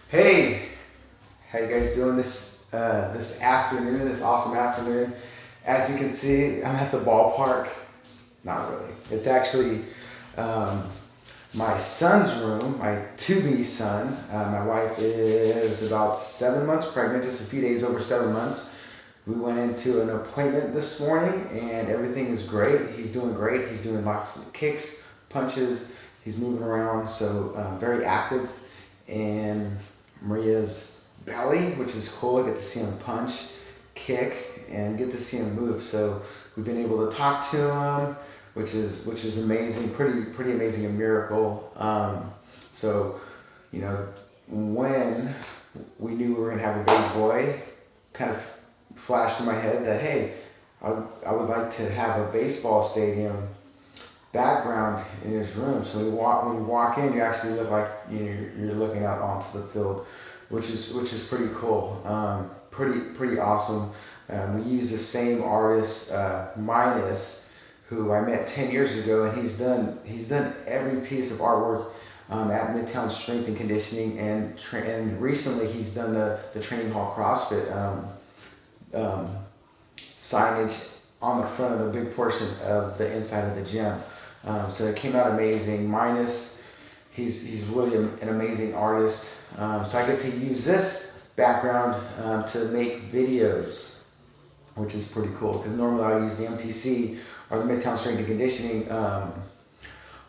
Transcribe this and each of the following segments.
Hey, how you guys doing this afternoon, this awesome afternoon? As you can see, I'm at the ballpark. Not really. It's actually um, my son's room, my to-be son. My wife is about 7 months pregnant, just a few days over 7 months. We went into an appointment this morning, and everything is great. He's doing great. He's doing lots of kicks, punches. He's moving around, so very active. And Maria's belly, which is cool. I get to see him punch, kick, and get to see him move. So we've been able to talk to him, which is amazing, pretty amazing, a miracle. So you know, when we knew we were gonna have a baby boy, kind of flashed in my head that hey, I would like to have a baseball stadium background in his room. So when you walk in, you actually look like you're looking out onto the field, which is pretty cool. Pretty awesome. We use the same artist, Mynas, who I met 10 years ago, and he's done every piece of artwork at Midtown Strength and Conditioning, and recently he's done the training hall CrossFit signage on the front of the big portion of the inside of the gym. So it came out amazing. Minus, he's really an amazing artist. So I get to use this background to make videos, which is pretty cool because normally I use the MTC or the Midtown Strength and Conditioning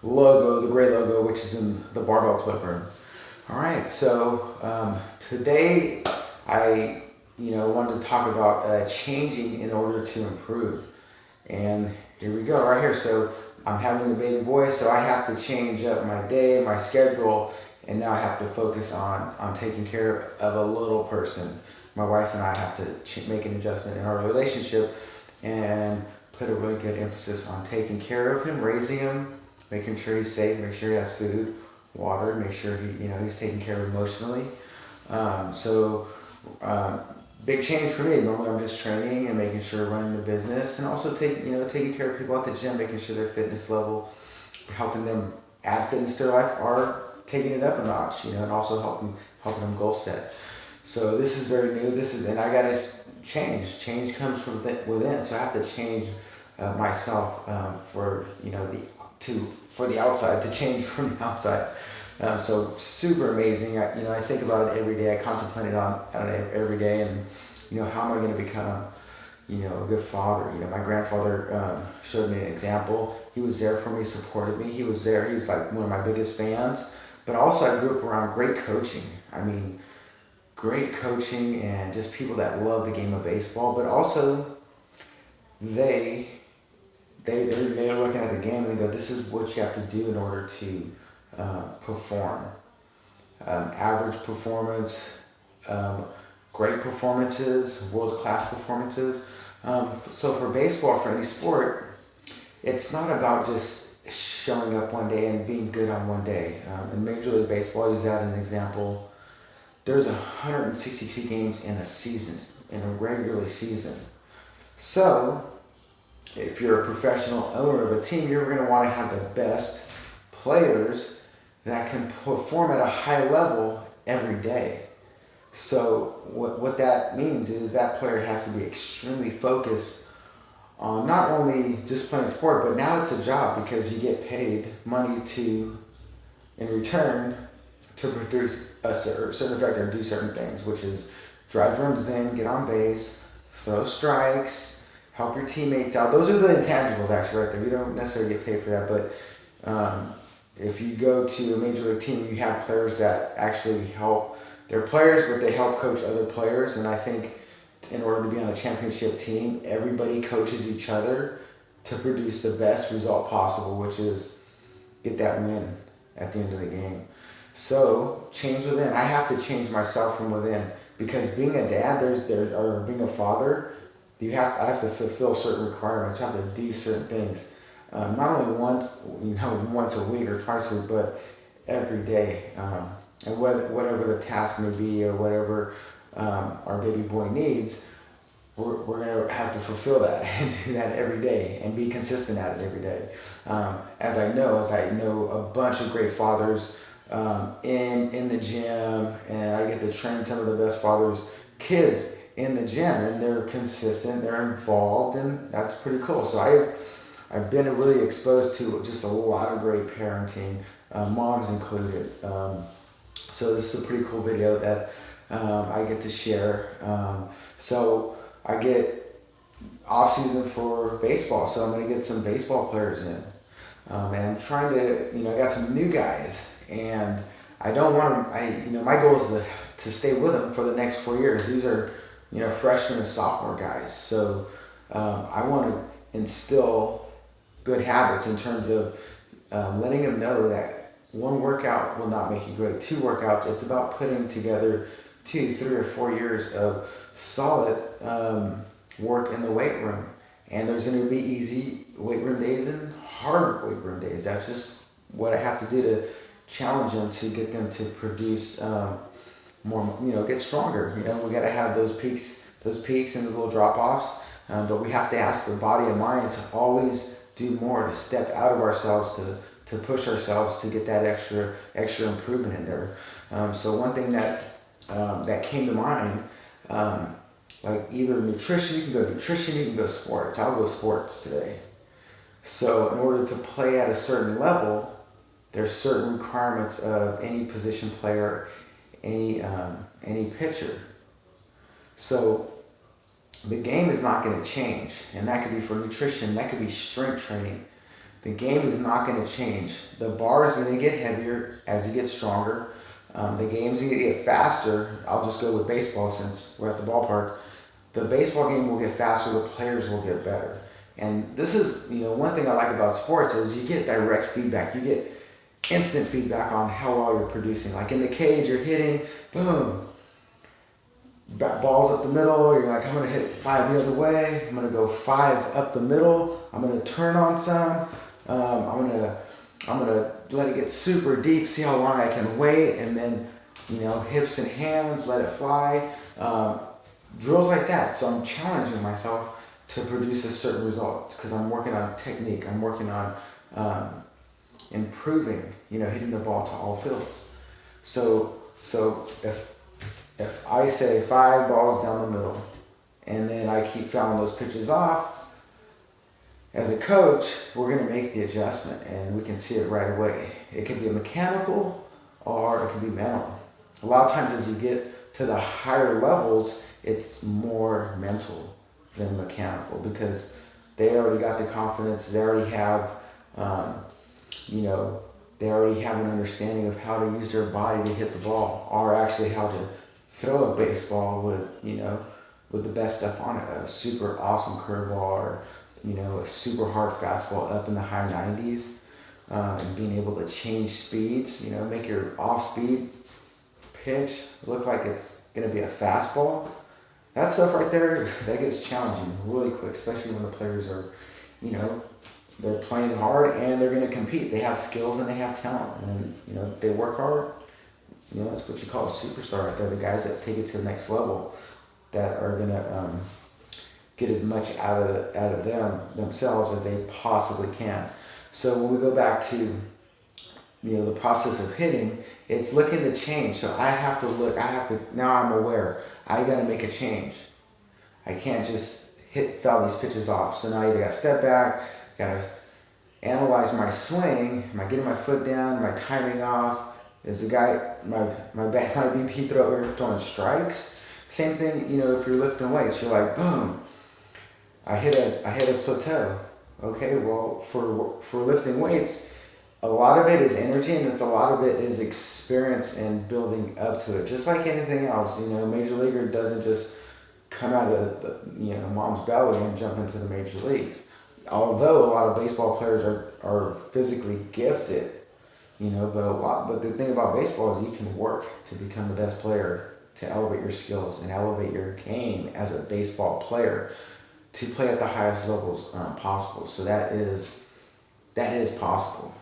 logo, the gray logo, which is in the barbell clip room. All right, so today I wanted to talk about changing in order to improve, and here we go right here. So I'm having a baby boy, so I have to change up my day, my schedule, and now I have to focus on taking care of a little person. My wife and I have to make an adjustment in our relationship and put a really good emphasis on taking care of him, raising him, making sure he's safe, make sure he has food, water, make sure he's taken care of emotionally. Big change for me. Normally I'm just training and making sure running the business, and also taking care of people at the gym, making sure their fitness level, helping them add fitness to their life or taking it up a notch, and also helping them goal set. So this is very new. And I gotta change. Change comes from within. So I have to change myself for the outside, to change from the outside. So super amazing. I think about it every day. I contemplate on it every day, and how am I going to become a good father? My grandfather showed me an example. He was there for me, supported me. He was there. He was like one of my biggest fans. But also I grew up around great coaching. Great coaching and just people that love the game of baseball. But also they're looking at the game and they go, this is what you have to do in order to perform. Average performance, great performances, world-class performances. So for baseball, for any sport, it's not about just showing up one day and being good on one day. In Major League Baseball, I use that as an example. There's 162 games in a season, in a regular season. So if you're a professional owner of a team, you're going to want to have the best players that can perform at a high level every day. So what that means is that player has to be extremely focused on not only just playing sport, but now it's a job because you get paid money in return, to produce a certain effect or do certain things, which is drive runs in, get on base, throw strikes, help your teammates out. Those are the intangibles actually right there. You don't necessarily get paid for that, but if you go to a major league team, you have players that actually help their players, but they help coach other players. And I think in order to be on a championship team, everybody coaches each other to produce the best result possible, which is get that win at the end of the game. So change within. I have to change myself from within, because being a dad, or being a father, I have to fulfill certain requirements. I have to do certain things. Not only once a week or twice a week, but every day. And whatever the task may be, or whatever our baby boy needs, we're going to have to fulfill that and do that every day and be consistent at it every day. As I know a bunch of great fathers in the gym, and I get to train some of the best fathers' kids in the gym, and they're consistent, they're involved, and that's pretty cool. So I've been really exposed to just a lot of great parenting, moms included. So this is a pretty cool video that I get to share. So I get off season for baseball, so I'm gonna get some baseball players in, and I'm trying to, I got some new guys, and I don't want them. My goal is to stay with them for the next 4 years. These are, freshman and sophomore guys, so I want to instill good habits in terms of letting them know that one workout will not make you great. 2 workouts, it's about putting together 2, 3, or 4 years of solid work in the weight room. And there's going to be easy weight room days and hard weight room days. That's just what I have to do to challenge them, to get them to produce more, get stronger. We got to have those peaks and the little drop-offs. But we have to ask the body and mind to always do more, to step out of ourselves, to push ourselves to get that extra improvement in there. So one thing that came to mind, like either nutrition, you can go nutrition, you can go sports. I'll go sports today. So in order to play at a certain level, there's certain requirements of any position player, any pitcher. So the game is not going to change, and that could be for nutrition, that could be strength training. The game is not going to change. The bar is going to get heavier as you get stronger. The game's going to get faster. I'll just go with baseball since we're at the ballpark. The baseball game will get faster, the players will get better. And this is, one thing I like about sports is you get direct feedback. You get instant feedback on how well you're producing. Like in the cage, you're hitting, boom, balls up the middle. You're like, I'm going to hit 5 the other way. I'm going to go 5 up the middle. I'm going to turn on some. I'm gonna let it get super deep, see how long I can wait, and then, hips and hands, let it fly. Drills like that. So I'm challenging myself to produce a certain result because I'm working on technique. I'm working on improving, hitting the ball to all fields. So if I say 5 balls down the middle, and then I keep fouling those pitches off, as a coach, we're going to make the adjustment, and we can see it right away. It can be mechanical or it can be mental. A lot of times as you get to the higher levels, it's more mental than mechanical because they already got the confidence. They already have, they already have an understanding of how to use their body to hit the ball, or actually how to throw a baseball with the best stuff on it. A super awesome curveball, or a super hard fastball up in the high 90s, and being able to change speeds, make your off-speed pitch look like it's going to be a fastball. That stuff right there, that gets challenging really quick, especially when the players are, they're playing hard and they're going to compete. They have skills and they have talent, and, they work hard. That's what you call a superstar right there, the guys that take it to the next level, that are going to get as much out of themselves as they possibly can. So when we go back to the process of hitting, it's looking to change. So now I'm aware. I got to make a change. I can't just foul these pitches off. So now I either got to step back, got to analyze my swing. Am I getting my foot down? Am I timing off? Is the guy, my BP thrower throwing strikes? Same thing, if you're lifting weights, you're like, boom, I hit a plateau. Okay, well, for lifting weights, a lot of it is energy, and a lot of it is experience and building up to it. Just like anything else, major leaguer doesn't just come out of the mom's belly and jump into the major leagues. Although a lot of baseball players are physically gifted, but the thing about baseball is you can work to become the best player, to elevate your skills and elevate your game as a baseball player, to play at the highest levels possible. So that is possible.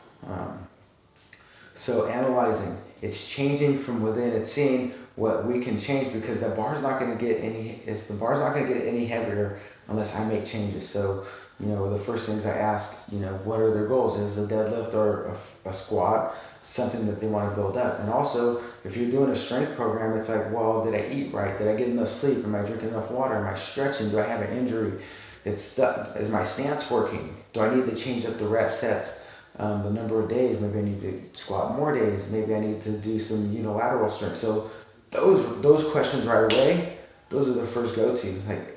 So analyzing, it's changing from within. It's seeing what we can change, because the bar's not going to get any heavier unless I make changes. So the first things I ask, what are their goals? Is the deadlift or a squat something that they want to build up. And also, if you're doing a strength program, it's like, well, did I eat right? Did I get enough sleep? Am I drinking enough water? Am I stretching? Do I have an injury? It's stuck. Is my stance working? Do I need to change up the rep sets? The number of days? Maybe I need to squat more days. Maybe I need to do some unilateral strength. So those questions right away, those are the first go-to. Like,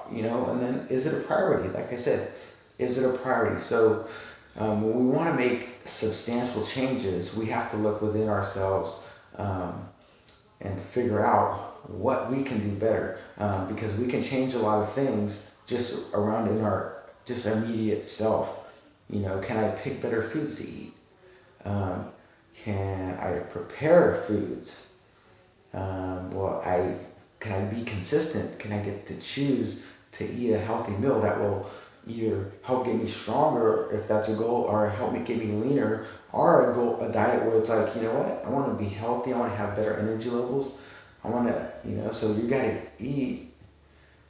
and then is it a priority? Like I said, is it a priority? So when we want to make substantial changes, we have to look within ourselves and figure out what we can do better, because we can change a lot of things just around in our just immediate self. Can I pick better foods to eat? Can I prepare foods? Can I be consistent? Can I get to choose to eat a healthy meal that will either help get me stronger, if that's a goal, or help me get me leaner, or a diet where it's like, I want to be healthy, I want to have better energy levels, I want to, so you got to eat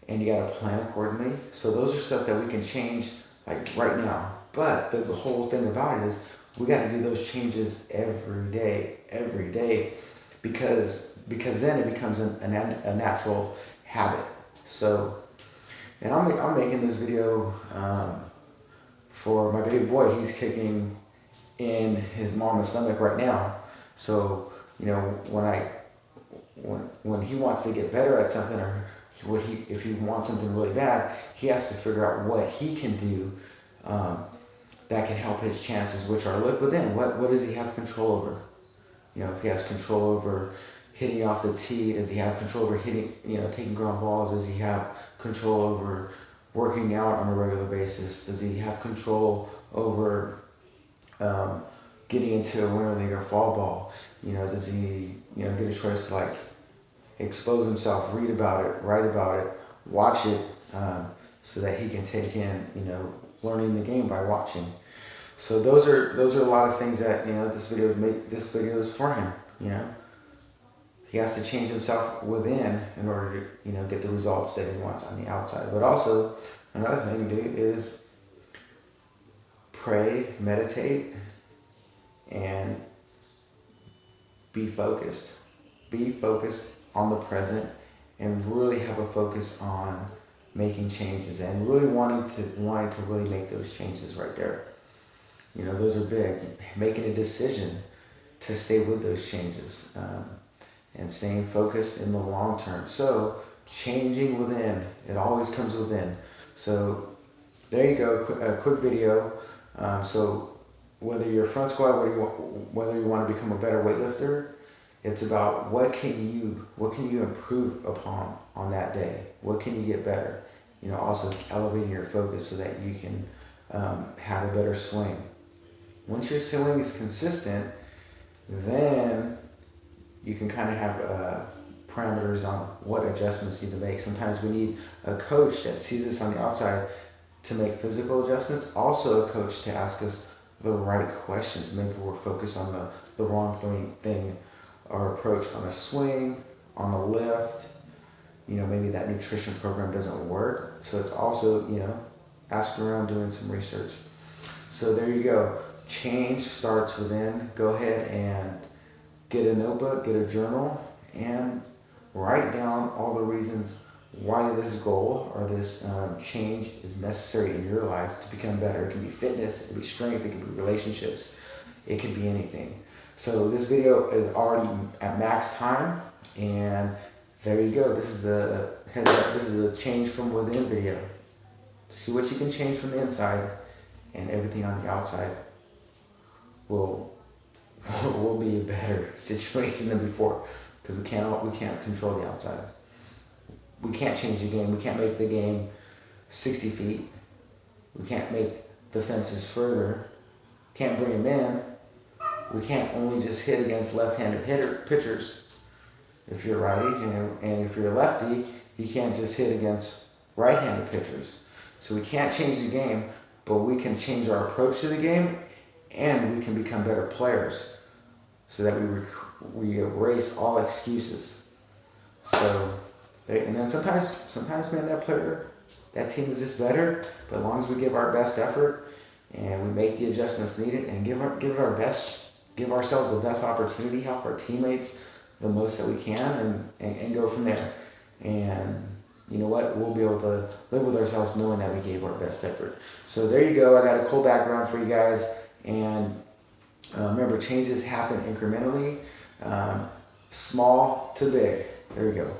and you got to plan accordingly. So those are stuff that we can change like right now. But the whole thing about it is we got to do those changes every day, because then it becomes a natural habit. So, and I'm making this video for my baby boy. He's kicking in his mama's stomach right now. So, when he wants to get better at something, or if he wants something really bad, he has to figure out what he can do that can help his chances, which are look within. What does he have control over? If he has control over hitting off the tee, does he have control over hitting, taking ground balls? Does he have control over working out on a regular basis? Does he have control over getting into a winter league or fall ball? Does he, get a choice to like expose himself, read about it, write about it, watch it, so that he can take in, learning the game by watching. So those are a lot of things that this video is for him. He has to change himself within in order to get the results that he wants on the outside. But also another thing to do is pray, meditate, and be focused. Be focused on the present and really have a focus on making changes and really wanting to really make those changes right there. Those are big. Making a decision to stay with those changes and staying focused in the long term. So changing within, it always comes within. So there you go, a quick video. So whether you're a front squat, whether you want to become a better weightlifter, it's about what can you improve upon on that day? What can you get better? Also elevating your focus so that you can have a better swing. Once your swing is consistent, then you can kind of have parameters on what adjustments you need to make. Sometimes we need a coach that sees us on the outside to make physical adjustments. Also a coach to ask us the right questions. Maybe we're focused on the wrong thing or approach on a swing, on a lift. Maybe that nutrition program doesn't work. So it's also, asking around, doing some research. So there you go. Change starts within. Go ahead and get a notebook, get a journal, and write down all the reasons why this goal or this change is necessary in your life to become better. It can be fitness, it can be strength, it can be relationships, it can be anything. So this video is already at max time, and there you go. This is the heads up. This is a change from within video. See what you can change from the inside, and everything on the outside will be a better situation than before, because we can't control the outside. We can't change the game. We can't make the game 60 feet. We can't make the fences further. Can't bring them in. We can't only just hit against left-handed pitchers. If you're righty, and if you're a lefty, you can't just hit against right-handed pitchers. So we can't change the game, but we can change our approach to the game, and we can become better players, so that we erase all excuses. So, and then sometimes, man, that team is just better. But as long as we give our best effort and we make the adjustments needed and give it our best, give ourselves the best opportunity, help our teammates the most that we can, and go from there. And you know what? We'll be able to live with ourselves knowing that we gave our best effort. So there you go. I got a cool background for you guys. And remember, changes happen incrementally, small to big. There we go.